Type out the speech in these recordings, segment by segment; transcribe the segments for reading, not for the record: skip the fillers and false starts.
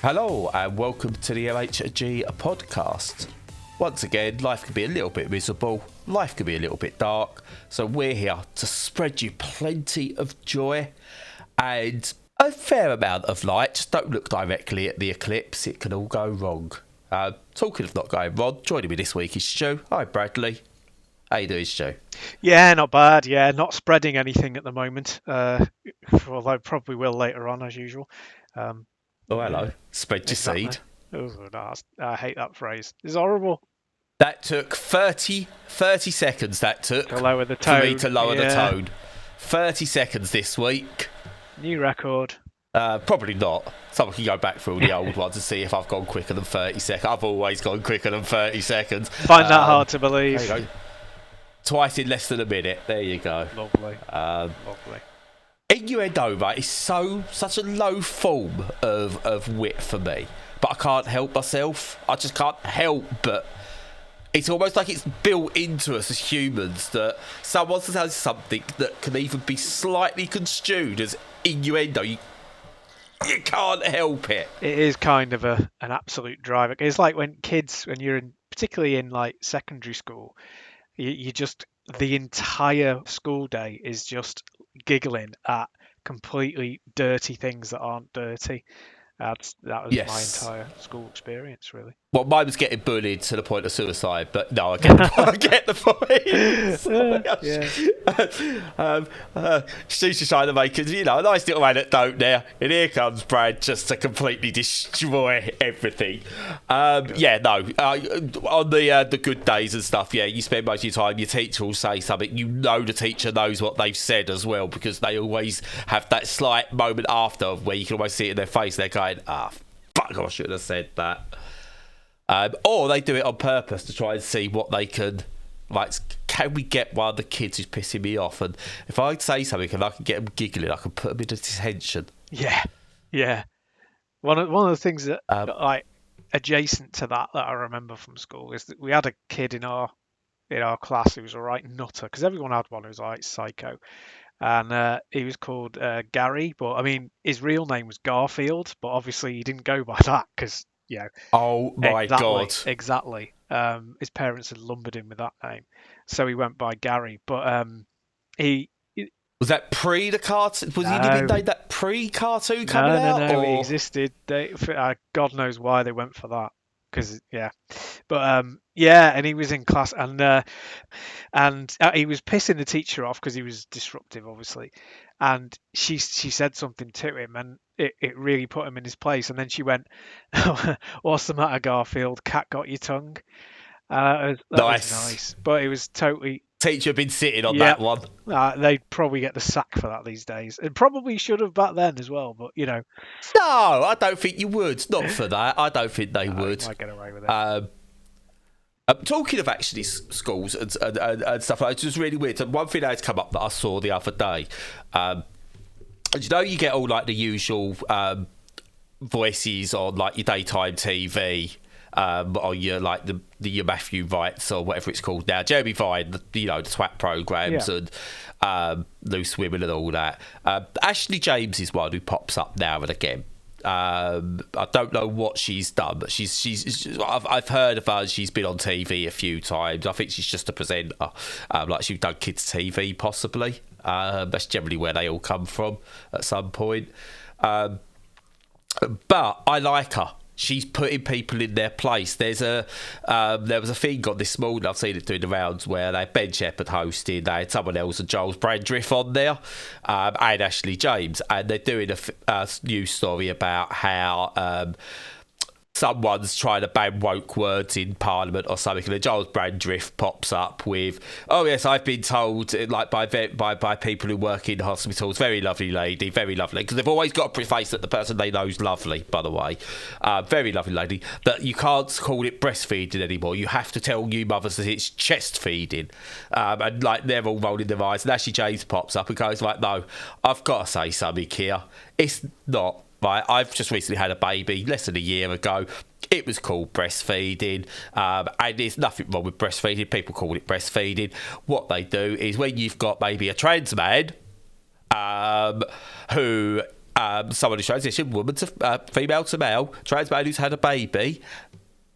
Hello and welcome to the MHG podcast. Once again, life can be a little bit miserable, life can be a little bit dark, so we're here to spread you plenty of joy and a fair amount of light. Just don't look directly at the eclipse, it can all go wrong. Talking of not going wrong, joining me this week is Stu. Hi Bradley. How you doing, Stu? Yeah, not bad. Yeah, not spreading anything at the moment, although probably will later on as usual. Oh, hello. Spread your seed. Oh, no, I hate that phrase. It's horrible. That took 30 seconds to lower the tone. For me to lower the tone. 30 seconds this week. New record. Probably not. Someone can go back through the old ones and see if I've gone quicker than 30 seconds. I've always gone quicker than 30 seconds. Find that hard to believe. There you go. Twice in less than a minute. There you go. Lovely. Lovely. Innuendo, right, is such a low form of wit for me, but I can't help myself. I just can't help but it's almost like it's built into us as humans that someone says something that can even be slightly construed as innuendo. You can't help it. It is kind of an absolute driver. It's like when you're particularly in like secondary school, you just, the entire school day is just giggling at completely dirty things that aren't dirty. That was my entire school experience, really. Well, mine was getting bullied to the point of suicide, but no, I get the point. Stu's just trying to make a nice little anecdote there, and here comes Brad just to completely destroy everything. On the good days and stuff, you spend most of your time, your teacher will say something, the teacher knows what they've said as well, because they always have that slight moment after where you can almost see it in their face, they're going, fuck, I shouldn't have said that. Or they do it on purpose to try and see what they can, like, can we get one of the kids who's pissing me off? And if I say something and I can get them giggling, I can put them into detention. Yeah. One of the things that, like, adjacent to that I remember from school is that we had a kid in our class who was a right nutter, because everyone had one who was like psycho. And he was called Gary, but I mean, his real name was Garfield, but obviously he didn't go by that because, oh my God. Exactly. His parents had lumbered him with that name, so he went by Gary. But he was that pre the cartoon? Was he that pre-cartoon coming out? No, he existed. God knows why they went for that. Because and he was in class, and he was pissing the teacher off because he was disruptive, obviously, and she said something to him, and it really put him in his place. And then she went, "What's the matter, Garfield? Cat got your tongue?" That was nice, but it was totally. Teacher had been sitting on that one. They'd probably get the sack for that these days, and probably should have back then as well. But No, I don't think you would. Not for that. I don't think they would. Might get away with it. Talking of actually schools and stuff like that, it's just really weird. One thing that has come up that I saw the other day, you get all like the usual voices on like your daytime TV. Or your your Matthew Wrights or whatever it's called now, Jeremy Vine, the twat programs and Loose Women and all that. Ashley James is one who pops up now and again. I don't know what she's done, but I've heard of her. She's been on TV a few times. I think she's just a presenter, like she's done kids TV possibly. That's generally where they all come from at some point. But I like her. She's putting people in their place. There was a thing on this morning, I've seen it doing the rounds, where they had Ben Shepherd hosting, they had someone else and Giles Brandreth on there, and Ashley James, and they're doing a news story about how someone's trying to ban woke words in Parliament or something, and then Giles Brandreth pops up with, "Oh yes, I've been told like by people who work in hospitals, very lovely lady, very lovely," because they've always got to preface that the person they know is lovely, by the way, very lovely lady, that you can't call it breastfeeding anymore. You have to tell new mothers that it's chest feeding, and like they're all rolling their eyes. And Ashley James pops up and goes like, "No, I've got to say something here. It's not." Right, I've just recently had a baby less than a year ago. It was called breastfeeding, and there's nothing wrong with breastfeeding. People call it breastfeeding. What they do is when you've got maybe a trans man who someone who's transitioned, woman to female to male, trans man who's had a baby,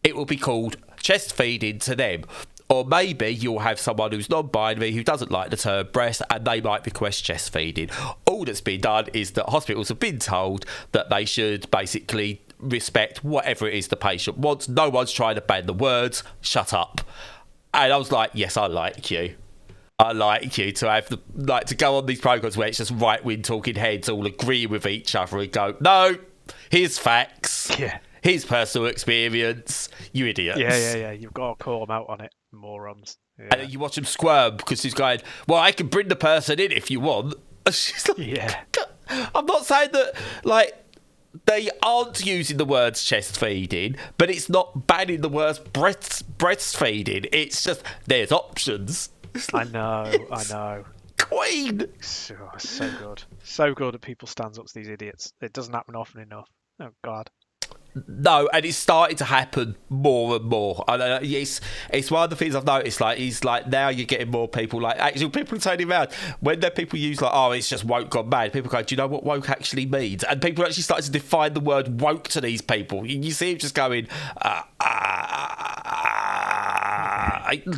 it will be called chest feeding to them. Or maybe you'll have someone who's non-binary who doesn't like the term breast, and they might request chest feeding. All that's been done is that hospitals have been told that they should basically respect whatever it is the patient wants. No one's trying to ban the words. Shut up. And I was like, yes, I like you. I like you to have to go on these programs where it's just right-wing talking heads all agree with each other and go, no, here's facts. Yeah. Here's personal experience. You idiots. Yeah. You've got to call them out on it, morons. Yeah. And then you watch him squirm because he's going, well, I can bring the person in if you want. She's like, yeah. I'm not saying that, like, they aren't using the words chest feeding, but it's not banning the words breastfeeding. It's just, there's options. I know. Queen! So good. So good that people stand up to these idiots. It doesn't happen often enough. Oh, God. No, and it's starting to happen more and more. And it's one of the things I've noticed. Like, he's like, now you're getting more people. Like, actually, people are turning around when there people use like, oh, it's just woke gone mad. People go, do you know what woke actually means? And people actually started to define the word woke to these people. You see him just going,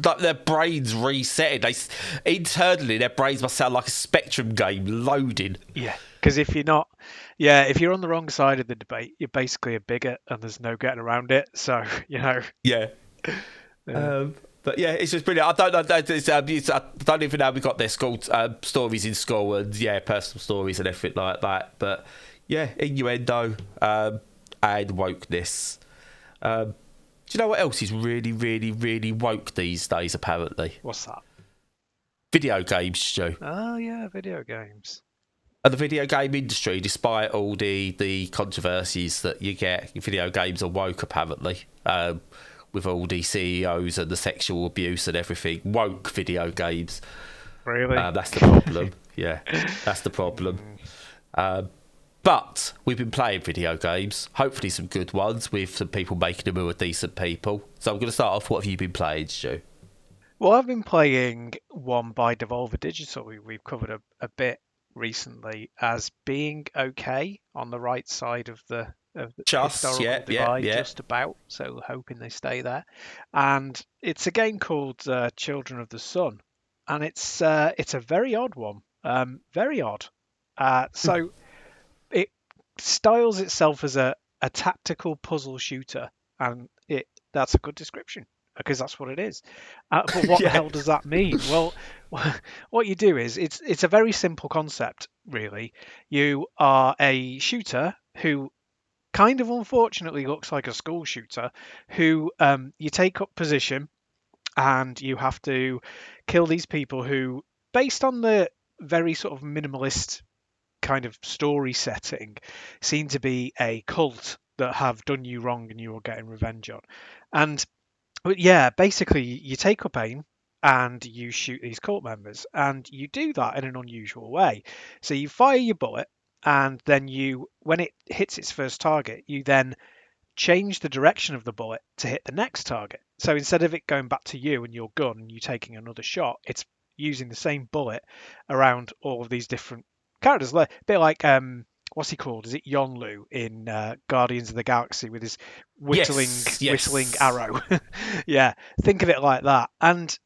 like their brains resetting. Internally, their brains must sound like a Spectrum game loading. Yeah, because if you're on the wrong side of the debate, you're basically a bigot, and there's no getting around it. So Yeah. Yeah. But yeah, it's just brilliant. I don't know. I don't even know we got their school stories in school and personal stories and everything like that. But yeah, innuendo and wokeness. Do you know what else is really, really, really woke these days? Apparently, What's that? Video games, Stu. Oh yeah, video games. And the video game industry, despite all the controversies that you get, video games are woke apparently. With all the CEOs and the sexual abuse and everything, woke video games. Really? That's the problem. Yeah, that's the problem. But we've been playing video games, hopefully some good ones, with some people making them who are decent people. So I'm going to start off. What have you been playing, Stu? Well, I've been playing one by Devolver Digital. We've covered a bit recently as being okay on the right side of the historical divide, just about. So hoping they stay there. And it's a game called Children of the Sun, and it's a very odd one. Very odd. So it styles itself as a tactical puzzle shooter, and that's a good description, because that's what it is. But what the hell does that mean? Well, what you do is it's a very simple concept, really. You are a shooter who kind of unfortunately looks like a school shooter, who you take up position and you have to kill these people who, based on the very sort of minimalist kind of story setting, seem to be a cult that have done you wrong and you are getting revenge on. And yeah, basically you take up aim and you shoot these cult members, and you do that in an unusual way. So you fire your bullet, and then when it hits its first target, you then change the direction of the bullet to hit the next target. So instead of it going back to you and your gun and you taking another shot, it's using the same bullet around all of these different characters. A bit like what's he called? Is it Yonlu in Guardians of the Galaxy with his whistling arrow? Yeah, think of it like that. And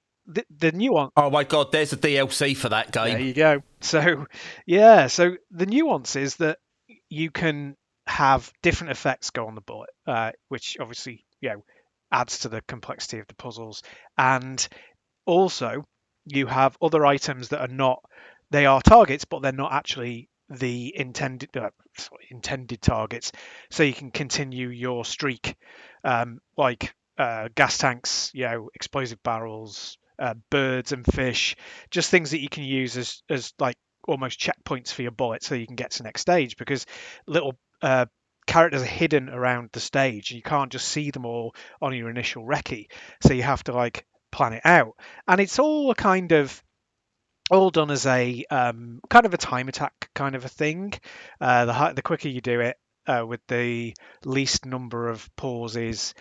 the nuance. Oh my God, there's a DLC for that game. There you go. So yeah, so the nuance is that you can have different effects go on the bullet, which obviously adds to the complexity of the puzzles. And also you have other items that they are targets, but they're not actually the intended targets. So you can continue your streak, like gas tanks, explosive barrels, birds and fish, just things that you can use as like almost checkpoints for your bullet, so you can get to the next stage, because little characters are hidden around the stage. You can't just see them all on your initial recce, so you have to like plan it out. And it's all all done as a kind of a time attack kind of a thing. The quicker you do it, with the least number of pauses,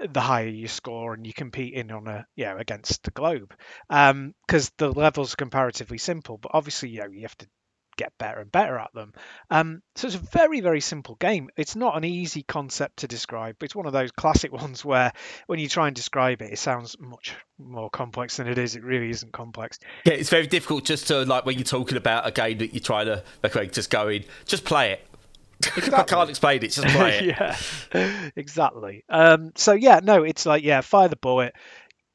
the higher you score, and you compete against the globe. Because the levels are comparatively simple, but obviously you have to get better and better at them. So it's a very, very simple game. It's not an easy concept to describe, but it's one of those classic ones where when you try and describe it, it sounds much more complex than it is. It really isn't complex. Yeah, it's very difficult just to, like, when you're talking about a game that you're trying to, like, just go in, just play it. Exactly. I can't explain it, just play it. Yeah, exactly. So yeah, no, it's like, yeah, fire the bullet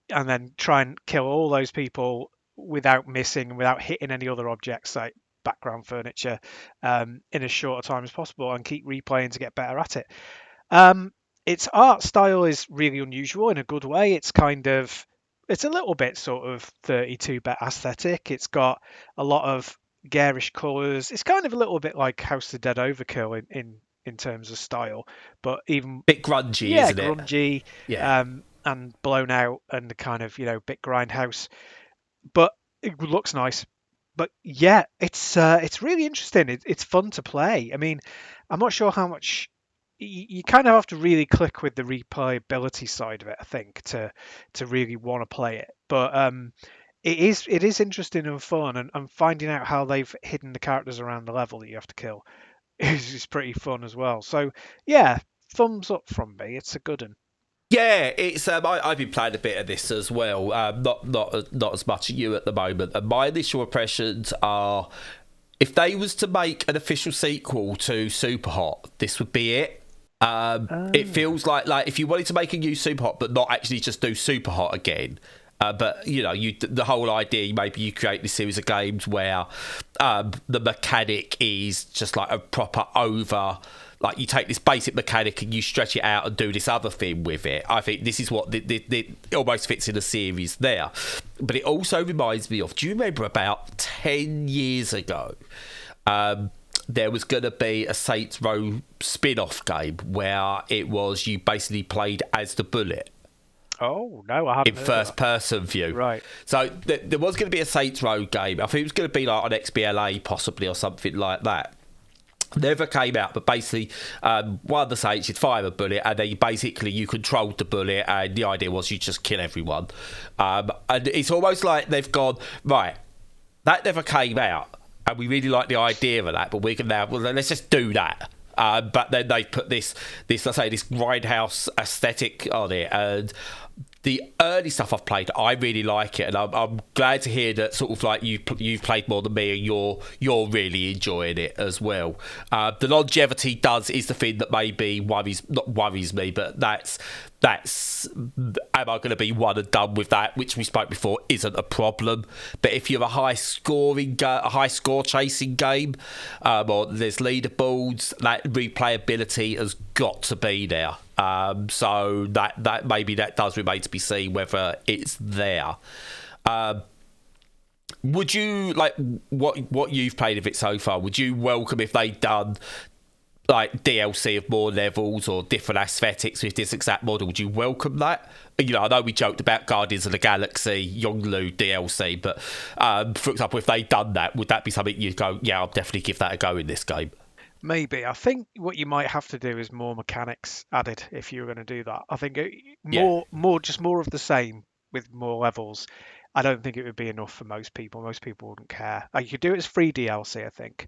and then try and kill all those people without missing and without hitting any other objects like background furniture in as short a time as possible, and keep replaying to get better at it. Its art style is really unusual in a good way. It's a little bit sort of 32-bit aesthetic. It's got a lot of garish colours. It's kind of a little bit like House of the Dead Overkill in terms of style, but even bit grungy, yeah, isn't it? Grungy, yeah, and blown out and the kind of bit grindhouse, but it looks nice. But yeah, it's really interesting. It's fun to play. I mean, I'm not sure how much you kind of have to really click with the replayability side of it, I think, to really want to play it. But it is interesting and fun, and finding out how they've hidden the characters around the level that you have to kill is pretty fun as well. So yeah, thumbs up from me. It's a good one. Yeah, it's I've been playing a bit of this as well. Not as much as you at the moment. And my initial impressions are, if they was to make an official sequel to Superhot, this would be it. It feels like if you wanted to make a new Superhot, but not actually just do Superhot again. But the whole idea, maybe you create this series of games where the mechanic is just like a proper over. Like, you take this basic mechanic and you stretch it out and do this other thing with it. I think this is what it almost fits in the series there. But it also reminds me of, do you remember about 10 years ago, there was going to be a Saints Row spin-off game where it was you basically played as the Bullet. Oh, no, I haven't. In first-person view. Right. So there was going to be a Saints Row game. I think it was going to be like on XBLA possibly or something like that. Never came out, but basically one of the Saints, you'd fire a bullet and then you controlled the bullet, and the idea was you just kill everyone. And it's almost like they've gone, right, that never came out and we really like the idea of that, but we can now, well, let's just do that. But then they put this let's say this grindhouse aesthetic on it, and the early stuff I've played, I really like it, and I'm glad to hear that sort of like you've played more than me and you're really enjoying it as well. The longevity is the thing that maybe not worries me, but that's am I going to be one and done with that, which we spoke before isn't a problem. But if you're a high score chasing game, or there's leaderboards, that replayability has got to be there. So that maybe that does remain to be seen whether it's there. Would you, like, what you've played of it so far, would you welcome if they done like DLC of more levels or different aesthetics with this exact model? Would you welcome that? I know we joked about Guardians of the Galaxy Yonglu DLC, but for example, if they done that, would that be something you'd go, yeah, I'll definitely give that a go in this game? Maybe. I think what you might have to do is more mechanics added if you were going to do that. I think more of the same with more levels. I don't think it would be enough for most people. Most people wouldn't care. You could do it as free DLC, I think.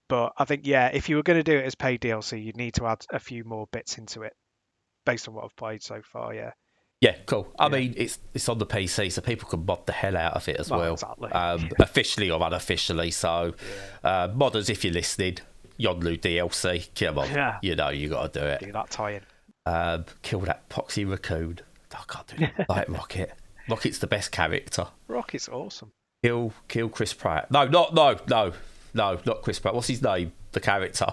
But I think, yeah, if you were going to do it as paid DLC, you'd need to add a few more bits into it based on what I've played so far, yeah. Yeah, cool. I mean, it's on the PC, so people can mod the hell out of it as well. Exactly. Officially or unofficially. So, modders, if you're listening, Yonlu DLC, come on. Yeah. You got to do it. Do that tie-in. Kill that poxy raccoon. I can't do that. Like Rocket. Rocket's the best character. Rocket's awesome. Kill Chris Pratt. No, not Chris Pratt. What's his name? The character.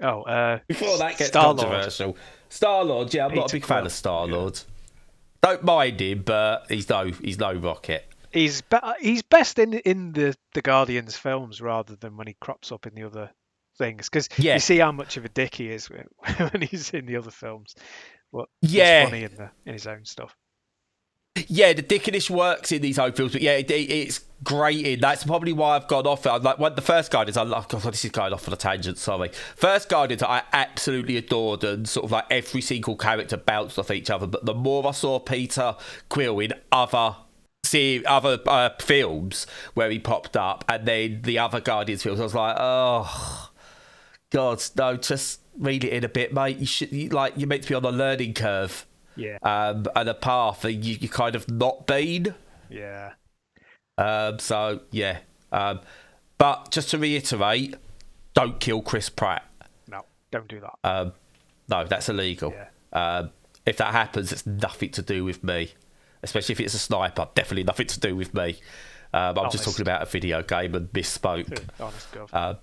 Before that gets controversial. Star-Lord, yeah, I'm not a big fan of Star-Lord. Yeah. Don't mind him, but he's no Rocket. He's best in the Guardians films rather than when he crops up in the other things, because you see how much of a dick he is when he's in the other films. He's funny in his own stuff. Yeah, the dickish works in these own films, but yeah, it's great. That's probably why I've gone off it. When the first Guardians, this is going off on a tangent, sorry. First Guardians, I absolutely adored, and sort of like every single character bounced off each other. But the more I saw Peter Quill in other other films where he popped up, and then the other Guardians films, I was like, oh God, no, just read it in a bit, mate. You're meant to be on a learning curve, and a path, and you kind of not been. Yeah. So yeah, but just to reiterate, don't kill Chris Pratt. No, don't do that. No, that's illegal. Yeah. If that happens, it's nothing to do with me. Especially if it's a sniper, definitely nothing to do with me. I'm just talking about a video game and misspoke. Honest God.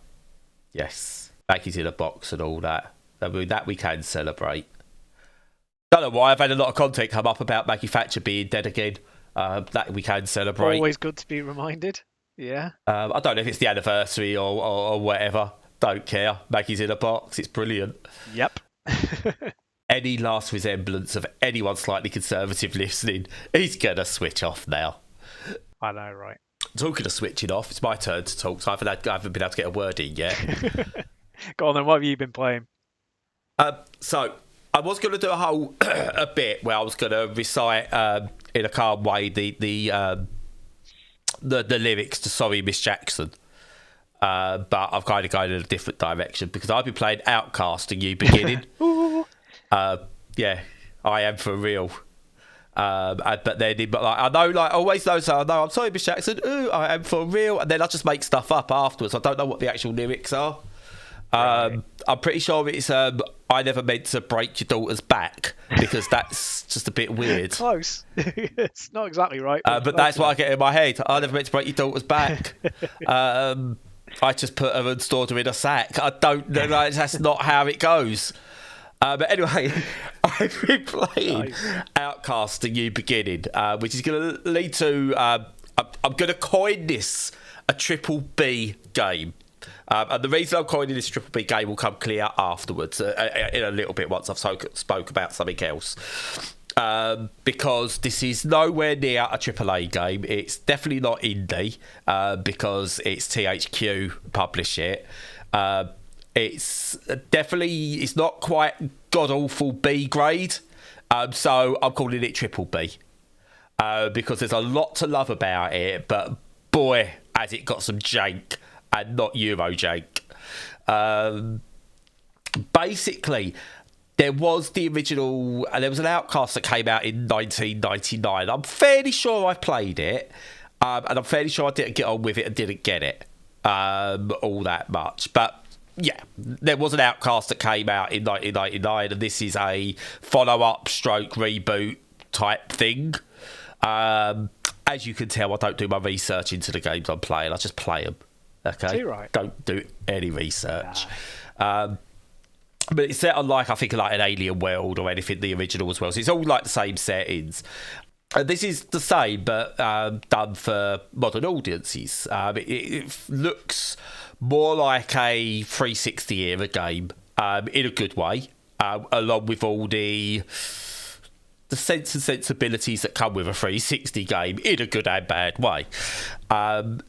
Yes, Maggie's in a box and all that. I mean, that we can celebrate. Don't know why I've had a lot of content come up about Maggie Thatcher being dead again. That we can celebrate. Always good to be reminded. Yeah. I don't know if it's the anniversary or whatever. Don't care. Maggie's in a box. It's brilliant. Yep. Any last resemblance of anyone slightly conservative listening, he's going to switch off now. I know, right? Talking of switching off, it's my turn to talk, so I haven't been able to get a word in yet. Go on then, what have you been playing? So, I was going to do a bit where I was going to recite in a calm way the lyrics to Sorry Miss Jackson. But I've kind of gone in a different direction because I've been playing Outcast and you beginning. Yeah, I am for real. But then, I know, like, always know, so I know, I'm sorry, Miss Jackson. Ooh, I am for real. And then I just make stuff up afterwards. I don't know what the actual lyrics are. Right. I'm pretty sure it's I never meant to break your daughter's back because that's just a bit weird. Close. It's not exactly right. But that's what I get in my head. I never meant to break your daughter's back. I just put her and stored her in a sack. I don't know. That's not how it goes. But anyway, I've been playing Outcast and you beginning, which is going to lead to... I'm going to coin this a triple B game. And the reason I'm coining this triple B game will come clear afterwards, in a little bit once I've spoke about something else. Because this is nowhere near a AAA game. It's definitely not indie, because it's THQ publish it. It's not quite god-awful B grade. So I'm calling it triple B. Because there's a lot to love about it, but boy, has it got some jank. And not Euro jank. Basically, there was the original... there was an Outcast that came out in 1999. I'm fairly sure I played it. And I'm fairly sure I didn't get on with it and didn't get it all that much. But, yeah, there was an Outcast that came out in 1999, and this is a follow-up stroke reboot type thing. As you can tell, I don't do my research into the games I'm playing. I just play them. Okay, right. Don't do any research. But it's set on I think like an alien world or anything the original as well. So it's all like the same settings. And this is the same, but done for modern audiences. It looks more like a 360 era game in a good way, along with all the sense and sensibilities that come with a 360 game in a good and bad way.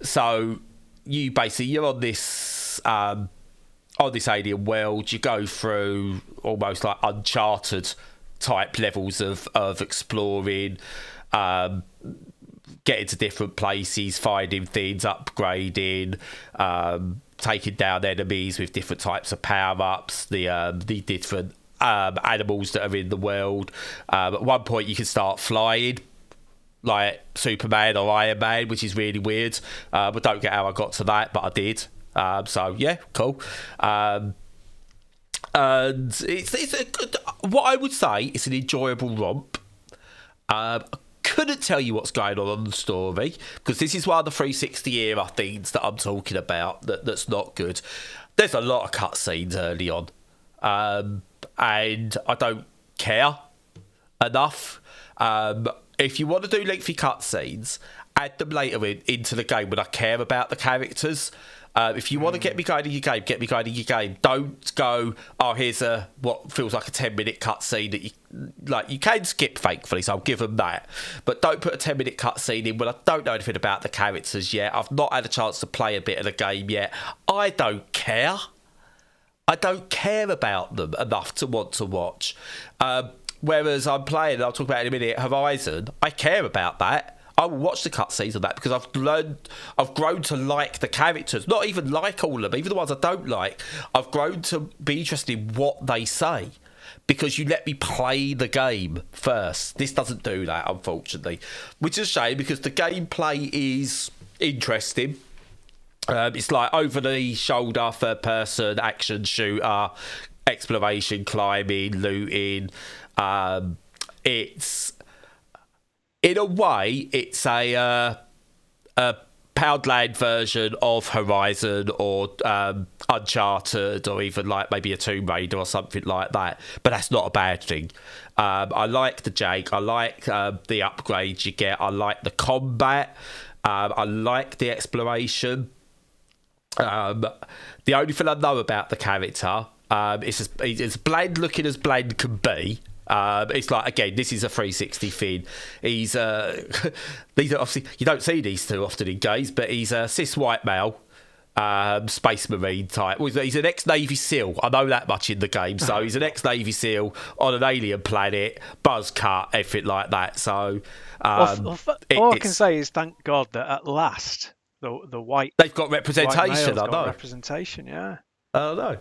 So you're on this alien world. You go through almost like Uncharted type levels of exploring, getting to different places, finding things, upgrading, taking down enemies with different types of power-ups, the different animals that are in the world. At one point you can start flying like Superman or Iron Man, which is really weird, but don't get how I got to that, but I did. So yeah, cool. And it's a good, what I would say, it's an enjoyable romp. I couldn't tell you what's going on the story because this is one of the 360 era things that I'm talking about that's not good. There's a lot of cutscenes early on, and I don't care enough. If you want to do lengthy cutscenes, add them later into the game when I care about the characters. If you want to get me going in your game, get me going in your game. Don't go, here's what feels like a 10-minute cutscene that you can skip, thankfully, so I'll give them that. But don't put a 10-minute cutscene in when I don't know anything about the characters yet. I've not had a chance to play a bit of the game yet. I don't care. I don't care about them enough to want to watch. Whereas I'm playing, and I'll talk about it in a minute, Horizon, I care about that. I will watch the cutscenes of that because I've grown to like the characters. Not even like all of them, even the ones I don't like. I've grown to be interested in what they say because you let me play the game first. This doesn't do that, unfortunately, which is a shame because the gameplay is interesting. It's like over the shoulder, third person action shooter, exploration, climbing, looting. It's in a way, it's a Poundland version of Horizon or Uncharted or even like maybe a Tomb Raider or something like that. But that's not a bad thing. I like the Jake. I like the upgrades you get. I like the combat. I like the exploration. The only thing I know about the character is as bland looking as bland can be. It's like, again, this is a 360 thing. He's these are obviously, you don't see these too often in games, but he's a cis white male, space marine type. Well, he's an ex-Navy SEAL. I know that much in the game. So he's an ex-Navy SEAL on an alien planet, buzz cut, everything like that. So all I can say is thank God that at last the white they've got representation. I know. Got Representation, yeah. I don't know.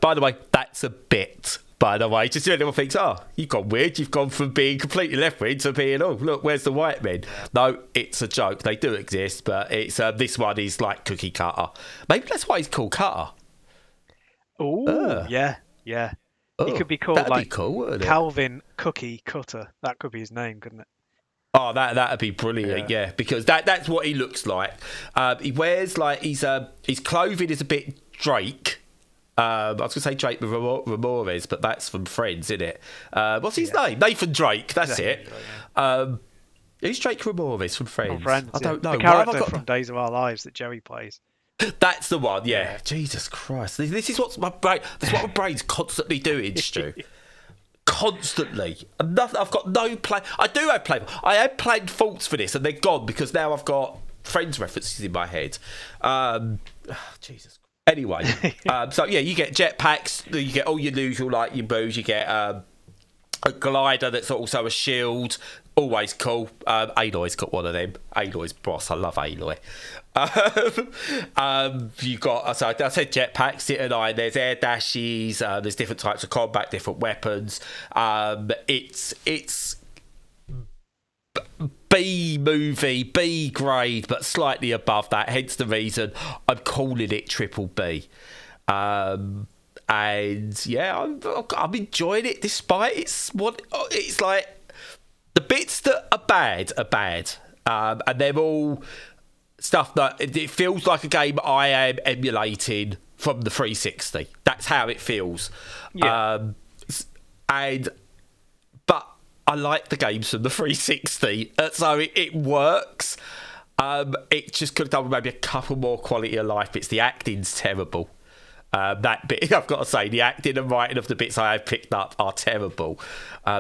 By the way, that's a bit. By the way, just everyone thinks, you've gone weird. You've gone from being completely left-wing to being, look, where's the white men? No, it's a joke. They do exist, but it's this one is like Cookie Cutter. Maybe that's why he's called Cutter. Oh, yeah. He could be called like cool, Calvin Cookie Cutter. That could be his name, couldn't it? Oh, that'd be brilliant, yeah, because that's what he looks like. He wears like his clothing is a bit Drake. I was going to say Drake Ramirez, but that's from Friends, isn't it? What's his name? Nathan Drake. That's it. Who's Drake Ramirez from Friends? From Friends, I don't know. The character from Days of Our Lives that Joey plays. That's the one. Yeah. Jesus Christ. This is what my brain's constantly doing, Stu. Constantly. I've got no plan. I do have plan. I had planned thoughts for this, and they're gone because now I've got Friends references in my head. Jesus. Anyway, so yeah, you get jetpacks. You get all your usual, like your booze. You get a glider that's also a shield. Always cool. Aloy's got one of them. Aloy's boss. I love Aloy. You've got, so I said jetpacks, there's air dashes, there's different types of combat, different weapons. It's B movie, B grade, but slightly above that, hence the reason I'm calling it triple B. And yeah, I'm enjoying it despite it's like the bits that are bad, and they're all stuff that it feels like a game I am emulating from the 360. That's how it feels. Yeah. But I like the games from the 360, so it works. It just could have done with maybe a couple more quality of life bits. The acting's terrible. That bit, I've got to say, the acting and writing of the bits I have picked up are terrible.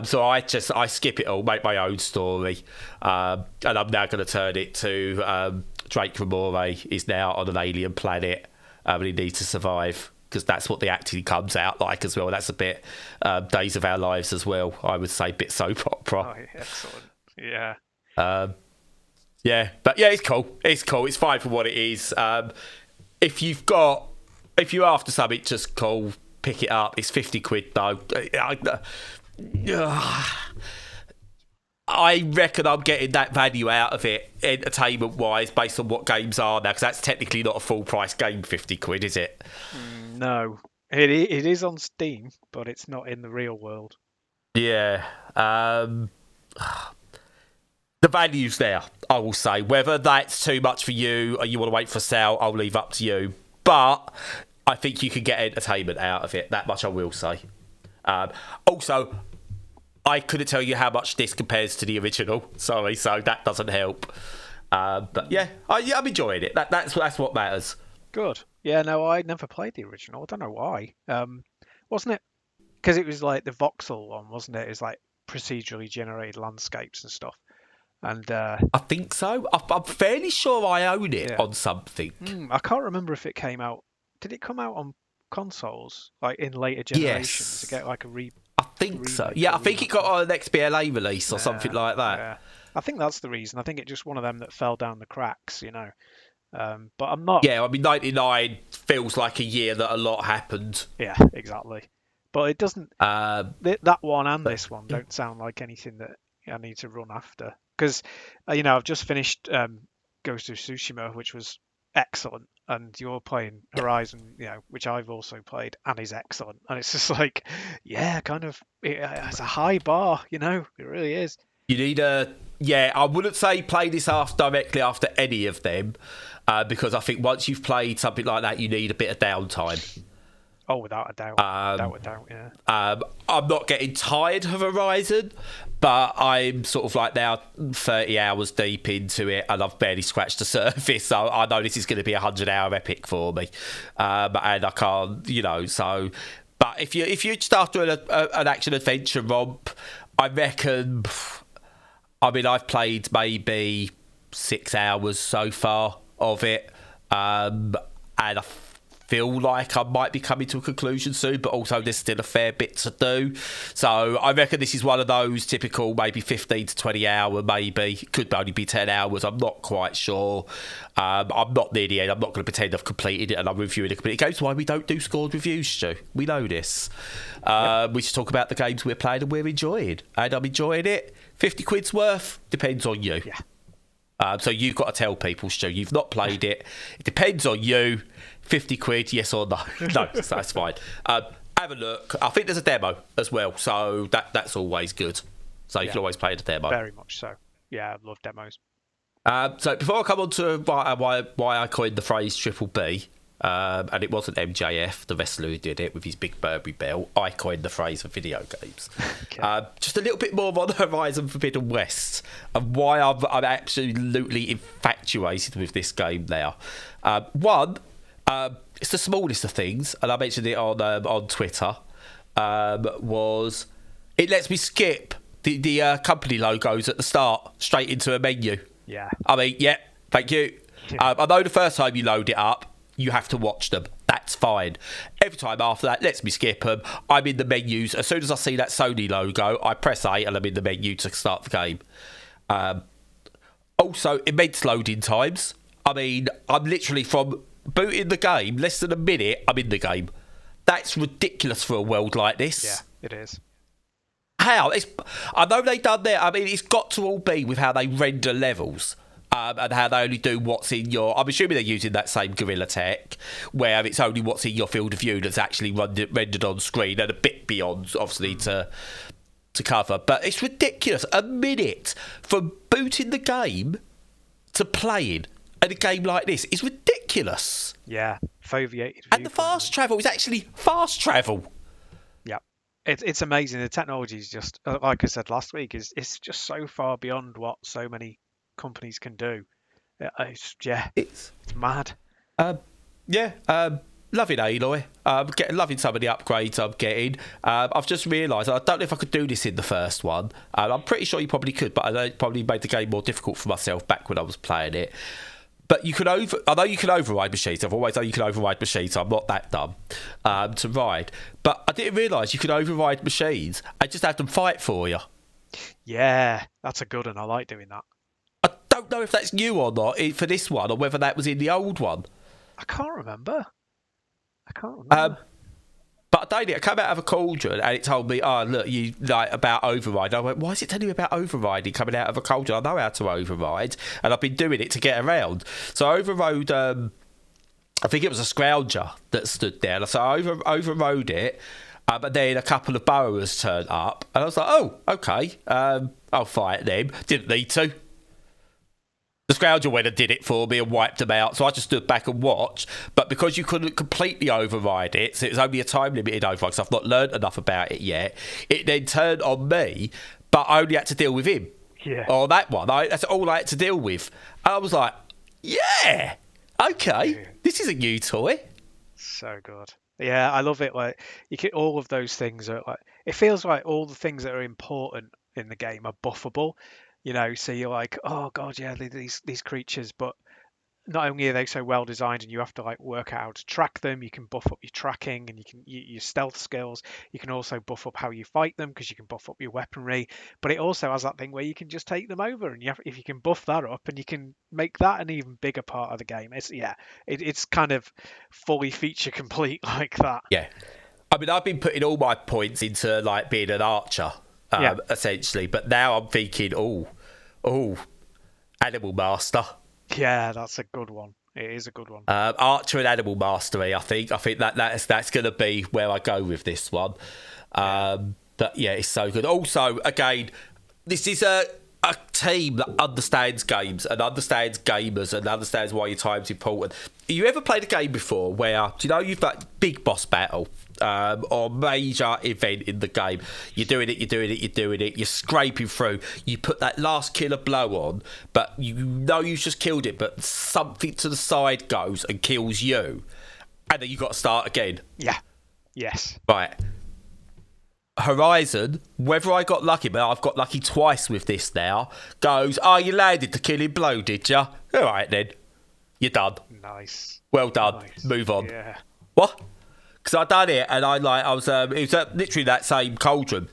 So I skip it all, make my own story, and I'm now going to turn it to Drake Ramirez is now on an alien planet, and he needs to survive because that's what the acting comes out like as well. That's a bit Days of Our Lives as well. I would say bit soap opera. Oh, excellent. Yeah. Yeah, but yeah, it's cool. It's cool. It's fine for what it is. If you're after something just cool, pick it up. It's 50 quid though. I reckon I'm getting that value out of it, entertainment wise, based on what games are now, because that's technically not a full price game, 50 quid, is it? No. It is on Steam, but it's not in the real world. Yeah. The value's there, I will say. Whether that's too much for you or you want to wait for sale, I'll leave up to you. But I think you can get entertainment out of it. That much I will say. Also, I couldn't tell you how much this compares to the original. Sorry, so that doesn't help. But yeah, I'm enjoying it. That's what matters. Good. Yeah, no, I never played the original. I don't know why. Wasn't it? Because it was like the voxel one, wasn't it? It was like procedurally generated landscapes and stuff. And I think so. I'm fairly sure I own it on something. I can't remember if it came out. Did it come out on consoles, like in later generations, to get like a I think so. remake Yeah, or I think it remaster. got on an XBLA release or something like that. Yeah, I think that's the reason. I think it's just one of them that fell down the cracks, you know. But I'm not. Yeah, I mean, 99 feels like a year that a lot happened. Yeah, exactly. But it doesn't. Um, That one and but this one yeah. don't sound like anything that I need to run after. Because, you know, I've just finished Ghost of Tsushima, which was excellent, and you're playing Horizon, you know, which I've also played and is excellent. And it's just like, yeah, kind of, it's a high bar, you know, it really is. You need a. Yeah, I wouldn't say play this directly after any of them, because I think once you've played something like that, you need a bit of downtime. Oh, without a doubt, without a doubt, yeah. I'm not getting tired of Horizon, but I'm sort of like now 30 hours deep into it, and I've barely scratched the surface. So I know this is going to be a 100-hour epic for me, and I can't, you know. So, but if you just after an action adventure romp, I reckon. I mean, I've played maybe 6 hours so far of it, and I feel like I might be coming to a conclusion soon, but also there's still a fair bit to do. So I reckon this is one of those typical maybe 15 to 20 hour, maybe. Could only be 10 hours. I'm not quite sure. I'm not near the end. I'm not going to pretend I've completed it and I'm reviewing a completed game. That's why we don't do scored reviews, Stu. We know this. We should talk about the games we're playing and we're enjoying. And I'm enjoying it. 50 quid's worth. Depends on you. Yeah. So you've got to tell people, Stu, you've not played it. It depends on you. 50 quid, yes or no? No, that's fine. Have a look. I think there's a demo as well, so that's always good. So you can always play the demo. Very much so. Yeah, I love demos. So before I come on to why I coined the phrase triple B, and it wasn't MJF, the wrestler who did it with his big Burberry belt, I coined the phrase for video games. Okay. Just a little bit more on Horizon Forbidden West and why I'm absolutely infatuated with this game now. One, it's the smallest of things, and I mentioned it on Twitter, was it lets me skip the company logos at the start straight into a menu. Yeah. I mean, yeah, thank you. Yeah. I know the first time you load it up, you have to watch them. That's fine. Every time after that, lets me skip them. I'm in the menus. As soon as I see that Sony logo, I press A and I'm in the menu to start the game. Also, immense loading times. I mean, I'm literally from booting the game, less than a minute, I'm in the game. That's ridiculous for a world like this. Yeah, it is. How? I know they've done that. I mean, it's got to all be with how they render levels. And how they only do what's in your... I'm assuming they're using that same Guerrilla tech, where it's only what's in your field of view that's actually rendered on screen, and a bit beyond, obviously, to cover. But it's ridiculous. A minute from booting the game to playing in a game like this is ridiculous. Yeah, foveated. And the fast travel is actually fast travel. Yeah, it's amazing. The technology is just, like I said last week, it's just so far beyond what so many companies can do. It's mad. Loving Aloy. Loving some of the upgrades I'm getting. I've just realised I don't know if I could do this in the first one. I'm pretty sure you probably could, but I probably made the game more difficult for myself back when I was playing it. But I know you can override machines. I've always known you can override machines. So I'm not that dumb to ride. But I didn't realise you could override machines and just have them fight for you. Yeah, that's a good one. I like doing that. I don't know if that's new or not for this one, or whether that was in the old one. I can't remember. But I did it. I came out of a cauldron and it told me, "Oh, look, you like about override." I went, "Why is it telling me about overriding coming out of a cauldron? I know how to override, and I've been doing it to get around." So I overrode. I think it was a scrounger that stood there. So I overrode it, but then a couple of burrowers turned up, and I was like, "Oh, okay, I'll fight them." Didn't need to. The Scrounger went and did it for me and wiped them out, so I just stood back and watched. But because you couldn't completely override it, so it was only a time-limited override, because I've not learned enough about it yet, it then turned on me, but I only had to deal with him. Yeah. Or that one. That's all I had to deal with. And I was like, yeah, okay, this is a new toy. So good. Yeah, I love it. Like all of those things are like, it feels like all the things that are important in the game are buffable. You know, so you're like, oh god, yeah, these creatures, but not only are they so well designed, and you have to like work out how to track them, you can buff up your tracking and your stealth skills. You can also buff up how you fight them because you can buff up your weaponry. But it also has that thing where you can just take them over, and if you can buff that up, and you can make that an even bigger part of the game. It's kind of fully feature complete like that. Yeah, I mean, I've been putting all my points into like being an archer, essentially, but now I'm thinking, oh, animal master. Yeah, that's a good one. It is a good one. Archer and animal mastery. I think that's going to be where I go with this one. But yeah, it's so good. Also, again, this is a team that understands games and understands gamers and understands why your time's important. Have you ever played a game before where, you've got big boss battle or major event in the game? You're doing it, you're scraping through, you put that last killer blow on, but you've just killed it, but something to the side goes and kills you, and then you've got to start again. Yeah. Yes. Right. Horizon, whether I got lucky, but I've got lucky twice with this now, goes, you landed the killing blow, did you? All right, then. You're done. Nice. Well done. Nice. Move on. Yeah. What? Because I done it, and it was literally that same cauldron,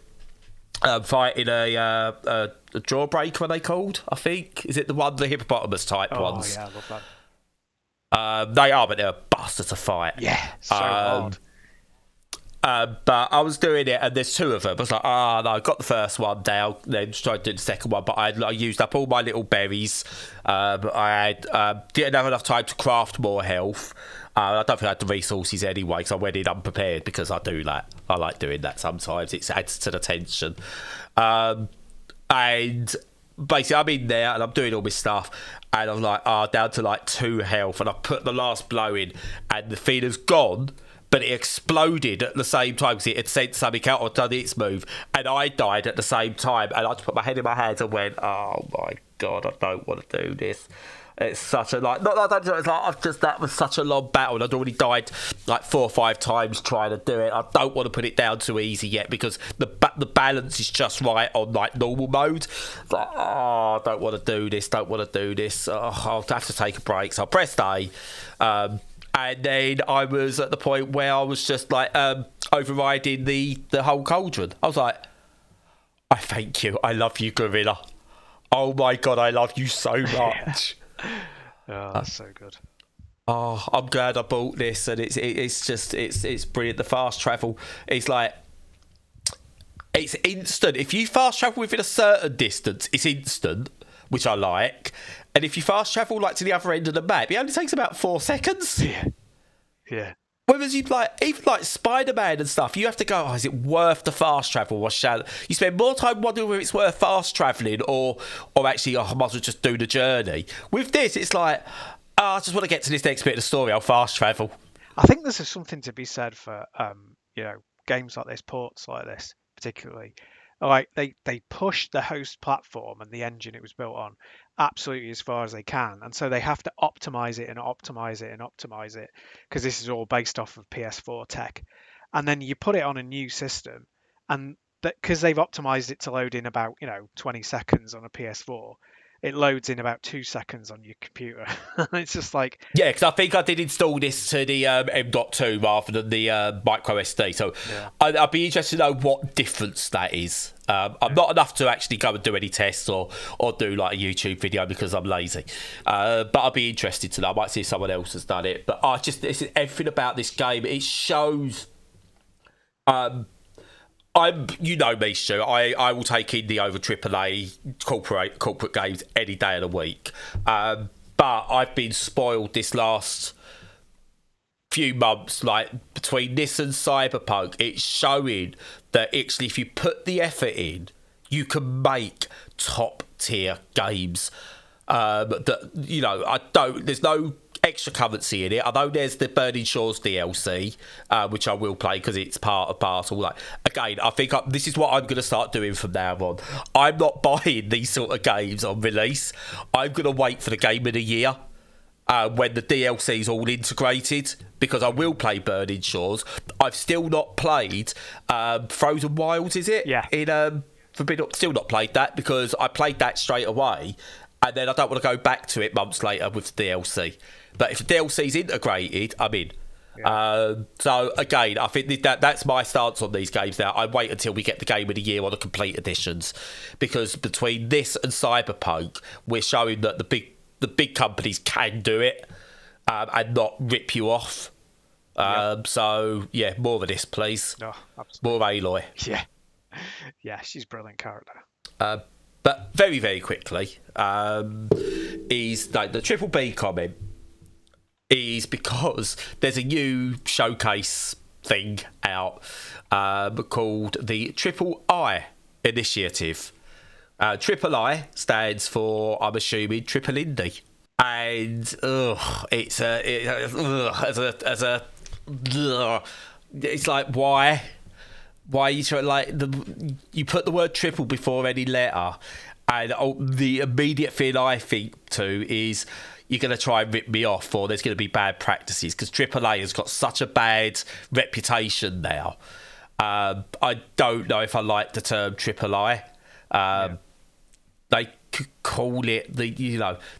fighting a jawbreaker, are they called? I think. Is it the hippopotamus type ones? Oh yeah, I love that. They are, but they're a bastard to fight. Yeah, so hard. But I was doing it, and there's two of them. I was like, no, I got the first one down, then tried to do the second one, but I used up all my little berries. I didn't have enough time to craft more health. I don't think I had the resources anyway, because I went in unprepared, because I do that. I like doing that sometimes. It adds to the tension. And basically, I'm in there, and I'm doing all my stuff, and I'm like, down to like 2 health, and I put the last blow in, and the feeder's gone, but it exploded at the same time because it had sent something out or done its move, and I died at the same time, and I just put my head in my hands and went, oh my god, I don't want to do this. It's such a that was such a long battle, and I'd already died like 4 or 5 times trying to do it. I don't want to put it down too easy yet, because the balance is just right on like normal mode. It's like, I don't want to do this. I'll have to take a break. So I pressed A. And then I was at the point where I was just like overriding the whole cauldron. I was like, I thank you. I love you, Gorilla. Oh my god, I love you so much. That's so good. I'm glad I bought this, and it's brilliant. The fast travel, it's like, it's instant. If you fast travel within a certain distance, it's instant, which I like. And if you fast travel like to the other end of the map, it only takes about 4 seconds. Yeah. Whereas you even like Spider-Man and stuff, you have to go, is it worth the fast travel? Or you spend more time wondering whether it's worth fast travelling or actually, I might as well just do the journey. With this, it's like, I just want to get to this next bit of the story. I'll fast travel. I think there's something to be said for games like this, ports like this, particularly. Like they push the host platform and the engine it was built on absolutely as far as they can, and so they have to optimize it because this is all based off of PS4 tech. And then you put it on a new system, and because they've optimized it to load in about 20 seconds on a PS4, it loads in about 2 seconds on your computer. It's just like, yeah, because I think I did install this to the M.2 rather than the micro SD. So yeah. I'd be interested to know what difference that is. I'm not enough to actually go and do any tests or do like a YouTube video because I'm lazy. But I'd be interested to know. I might see if someone else has done it. But it's everything about this game. It shows. You know me, Stu. I will take indie over AAA corporate games any day of the week. But I've been spoiled this last few months, like between this and Cyberpunk. It's showing that actually, if you put the effort in, you can make top tier games. There's no extra currency in it. I know there's the Burning Shores DLC, which I will play because it's part of parcel. Like, again, I think this is what I'm going to start doing from now on. I'm not buying these sort of games on release. I'm going to wait for the game of the year when the DLC is all integrated, because I will play Burning Shores. I've still not played Frozen Wilds, is it? Yeah. Still not played that, because I played that straight away. and then I don't want to go back to it months later with the DLC. But if the DLC's integrated, I'm in. Yeah. So again, I think that's my stance on these games now. I wait until we get the game of the year on the complete editions, because between this and Cyberpunk, we're showing that the big companies can do it and not rip you off. So yeah, more of this, please. No, absolutely. More Aloy. Yeah. Yeah, she's a brilliant character. But very, very quickly, is like the Triple B comment is because there's a new showcase thing out called the Triple I Initiative. Triple I stands for, I'm assuming, Triple Indie, and it's like, why you try, like, you put the word triple before any letter, and the immediate thing I think too is you're going to try and rip me off, or there's going to be bad practices, because AAA has got such a bad reputation now. I don't know if I like the term AAA. They could call it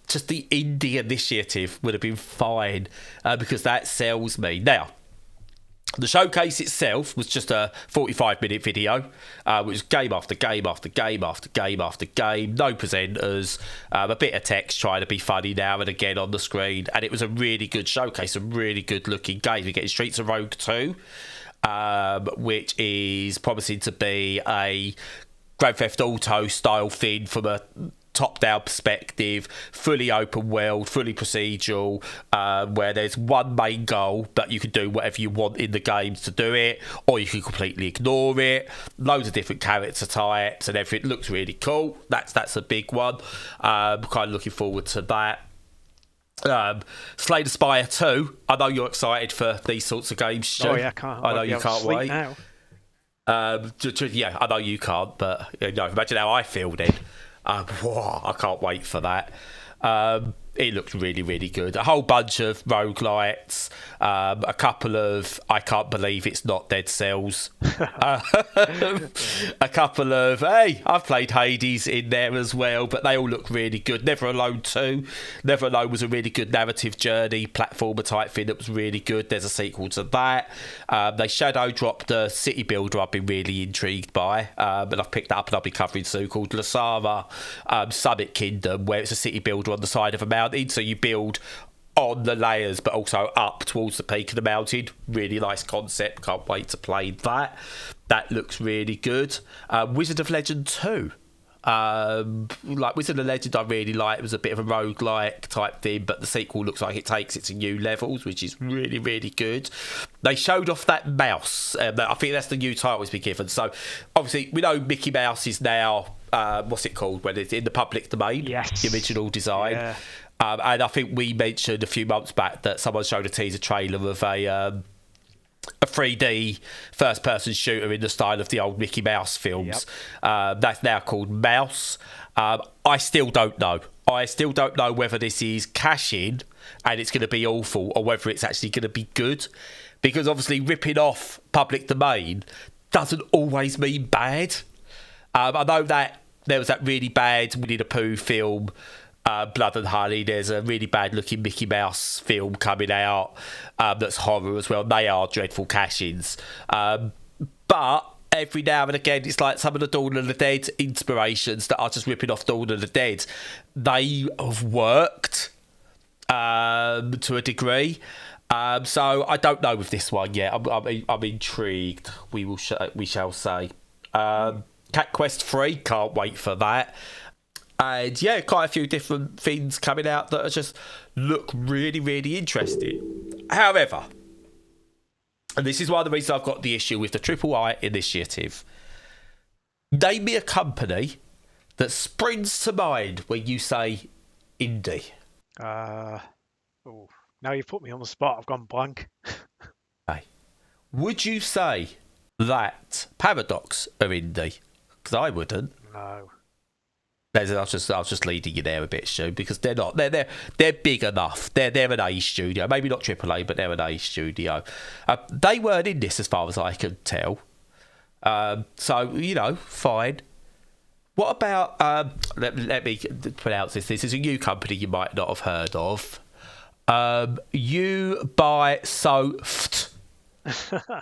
just the indie initiative would have been fine, because that sells me. Now, the showcase itself was just a 45-minute video, which was game after game after game after game after game, no presenters, a bit of text trying to be funny now and again on the screen, and it was a really good showcase, a really good-looking game. We're getting Streets of Rogue 2, which is promising to be a Grand Theft Auto style thing from a top-down perspective, fully open world, fully procedural, where there's one main goal, but you can do whatever you want in the games to do it, or you can completely ignore it. Loads of different character types and everything. It looks really cool. That's a big one. Kind of looking forward to that. Slay the Spire 2. I know you're excited for these sorts of games, Stu. Oh yeah, I know you can't wait. Now. Yeah, I know you can't, but imagine how I feel then. I can't wait for that. It looks really, really good. A whole bunch of roguelites, a couple of I can't believe it's not Dead Cells, a couple of, hey, I've played Hades in there as well, but they all look really good. Never Alone 2. Never Alone was a really good narrative journey, platformer type thing that was really good. There's a sequel to that. They shadow dropped a city builder I've been really intrigued by, but I've picked that up and I'll be covering soon, called Lasara Summit Kingdom, where it's a city builder on the side of a mountain. So you build on the layers, but also up towards the peak of the mountain. Really nice concept. Can't wait to play that. That looks really good. Wizard of Legend 2. Like Wizard of Legend, I really like. It was a bit of a roguelike type thing, but the sequel looks like it takes it to new levels, which is really, really good. They showed off that mouse. I think that's the new title it's been given. So obviously, we know Mickey Mouse is now, what's it called when it's in the public domain? Yes. The original design. Yeah. And I think we mentioned a few months back that someone showed a teaser trailer of a 3D first-person shooter in the style of the old Mickey Mouse films. Yep. That's now called Mouse. I still don't know. I still don't know whether this is cash-in and it's going to be awful, or whether it's actually going to be good. Because obviously ripping off public domain doesn't always mean bad. I know that there was that really bad Winnie the Pooh film, Blood and Honey. There's a really bad looking Mickey Mouse film coming out that's horror as well. They are dreadful cash-ins. But every now and again, it's like some of the Dawn of the Dead inspirations that are just ripping off Dawn of the Dead. They have worked to a degree. So I don't know with this one yet. I'm intrigued. We shall say. Cat Quest 3, can't wait for that. And yeah, quite a few different things coming out that are just look really, really interesting. However, and this is one of the reasons I've got the issue with the Triple I Initiative, name me a company that springs to mind when you say indie. Now you've put me on the spot. I've gone blank. Okay. Would you say that Paradox are indie? Because I wouldn't. No. I was just leading you there a bit, Stu, because they're not. They're big enough. They're an A studio, maybe not AAA, but they're an A studio. They weren't in this, as far as I can tell. So fine. What about let me pronounce this. This is a new company you might not have heard of. You buy Soft. No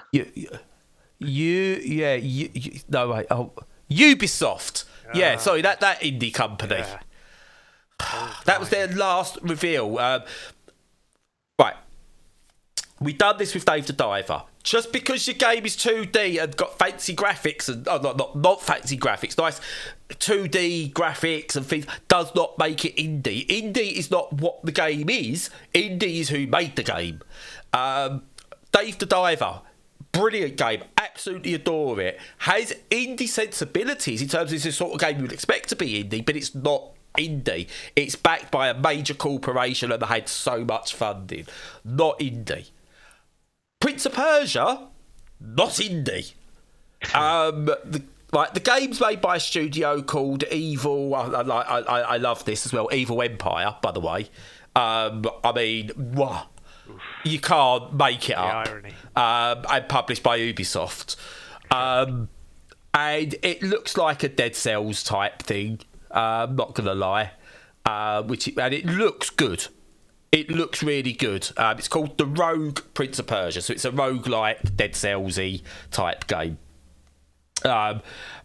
wait. Oh, Ubisoft. Yeah, sorry, that indie company. Yeah. That was their last reveal. Right. We done this with Dave the Diver. Just because your game is 2D and got fancy graphics and not fancy graphics, nice 2D graphics and things, does not make it indie. Indie is not what the game is. Indie is who made the game. Dave the Diver, brilliant game, absolutely adore it. Has indie sensibilities in terms of this sort of game you would expect to be indie, but it's not indie. It's backed by a major corporation and they had so much funding. Not indie. Prince of Persia, not indie. The game's made by a studio called Evil. I love this as well. Evil Empire, by the way. I mean, wow, you can't make it up. Irony. And published by Ubisoft. And it looks like a Dead Cells type thing. I'm not gonna lie. And it looks good. It looks really good. It's called The Rogue Prince of Persia, so it's a roguelike, Dead Cells-y type game. But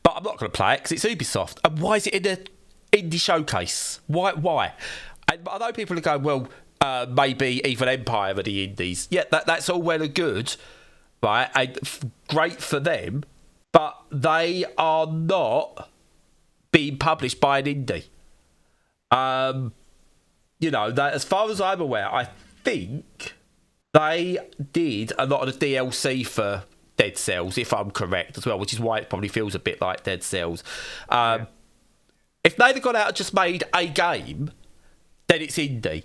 I'm not going to play it because it's Ubisoft. And why is it in an indie showcase? Why? And I know people are going, well, maybe Evil Empire are the indies. Yeah, that's all well and good, right? And great for them, but they are not being published by an indie. That as far as I'm aware, I think they did a lot of the DLC for Dead Cells, if I'm correct, as well, which is why it probably feels a bit like Dead Cells. If they'd have gone out and just made a game, then it's indie.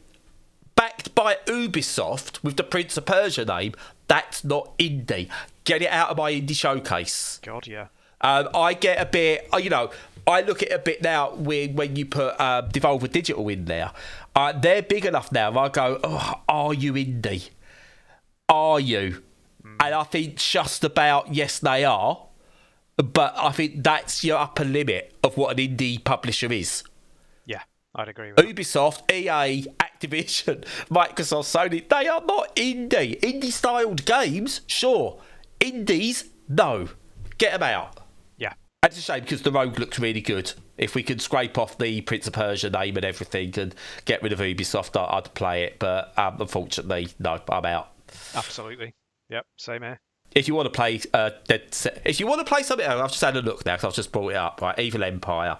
Backed by Ubisoft with the Prince of Persia name, that's not indie. Get it out of my indie showcase. God, yeah. I get a bit, I look at it a bit now when you put Devolver Digital in there. They're big enough now. I go, are you indie? Are you? And I think just about, yes, they are. But I think that's your upper limit of what an indie publisher is. Yeah, I'd agree with that. Ubisoft, EA, Activision, Microsoft, Sony, they are not indie. Indie-styled games, sure. Indies, no. Get them out. Yeah. And it's a shame because the Rogue looks really good. If we could scrape off the Prince of Persia name and everything and get rid of Ubisoft, I'd play it. But unfortunately, no, I'm out. Absolutely. Yep, same here. If you want to play if you want to play something else, I've just had a look now because I've just brought it up, right? Evil Empire.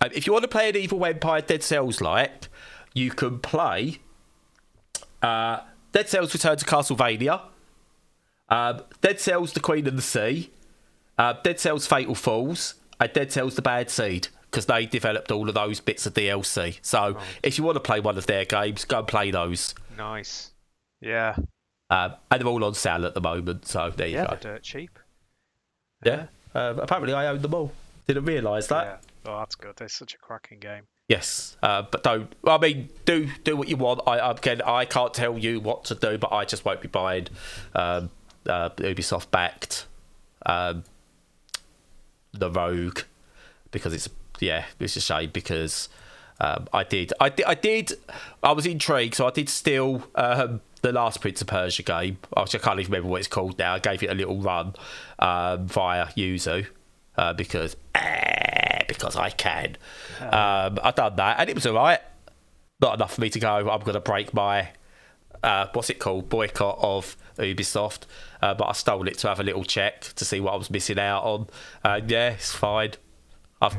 If you want to play an Evil Empire Dead Cells like, you can play Dead Cells Return to Castlevania, Dead Cells The Queen and the Sea, Dead Cells Fatal Falls, and Dead Cells The Bad Seed, because they developed all of those bits of DLC. So if you want to play one of their games, go and play those. Nice. Yeah. And they're all on sale at the moment, so there you go. They're dirt cheap. Yeah. Apparently I own them all. Didn't realise that. Yeah. Oh, that's good. It's such a cracking game. Yes, but don't. I mean, do what you want. I can't tell you what to do, but I just won't be buying Ubisoft backed the Rogue because it's a shame because I was intrigued, so I did steal the last Prince of Persia game, which I can't even remember what it's called now. I gave it a little run via Yuzu because I can. I've done that and it was alright. Not enough for me to go, I'm going to break my what's it called, boycott of Ubisoft, but I stole it to have a little check to see what I was missing out on. Yeah, it's fine.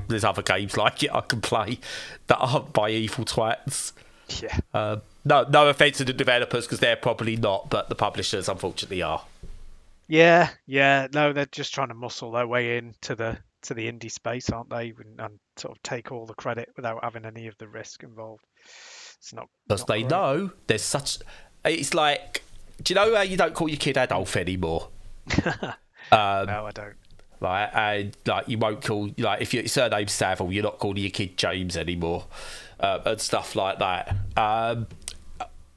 There's other games like it I can play that aren't by evil twats. Yeah. No offence to the developers because they're probably not, but the publishers unfortunately are. Yeah. No, they're just trying to muscle their way into the indie space, aren't they? And sort of take all the credit without having any of the risk involved. It's not because they great. know there's such. It's like, do you know how you don't call your kid Adolf anymore? No, I don't. Like, and like you won't call, like, if your surname's Savile, you're not calling your kid James anymore, and stuff like that.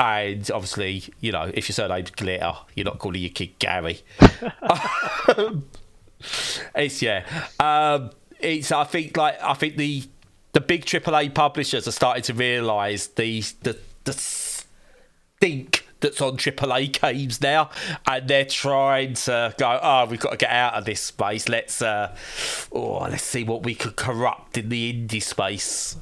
And obviously, you know, if your surname's Glitter, you're not calling your kid Gary. It's I think the big AAA publishers are starting to realise the stink that's on AAA games now, and they're trying to go, oh, we've got to get out of this space. Let's see what we could corrupt in the indie space.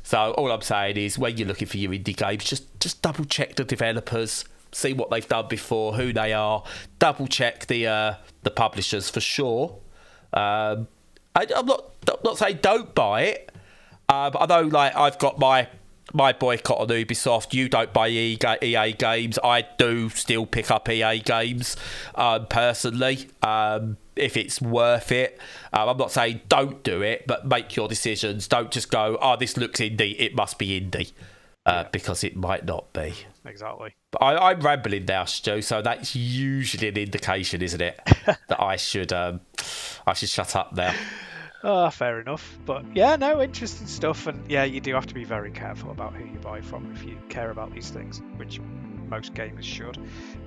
So all I'm saying is, when you're looking for your indie games, just double check the developers, see what they've done before, who they are, double check the publishers for sure. I'm not saying don't buy it, but I know, like, I've got my boycott on Ubisoft. You don't buy EA games. I do still pick up EA games personally, if it's worth it. I'm not saying don't do it, but make your decisions. Don't just go, oh, this looks indie, it must be indie, because it might not be. Exactly. But I'm rambling now, Stu, so that's usually an indication, isn't it, that I should shut up now. Fair enough. But yeah, no, interesting stuff. And yeah, you do have to be very careful about who you buy from if you care about these things, which most gamers should.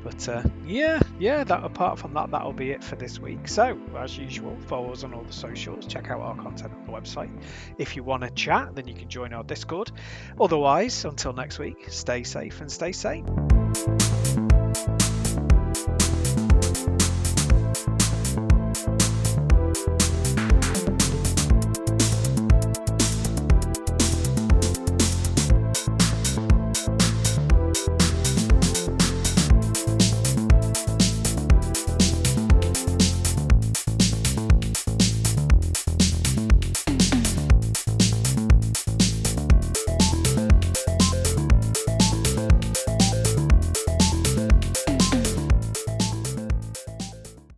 But that apart from that, that'll be it for this week. So as usual, follow us on all the socials, check out our content on the website. If you want to chat, then you can join our Discord. Otherwise, until next week, stay safe and stay sane.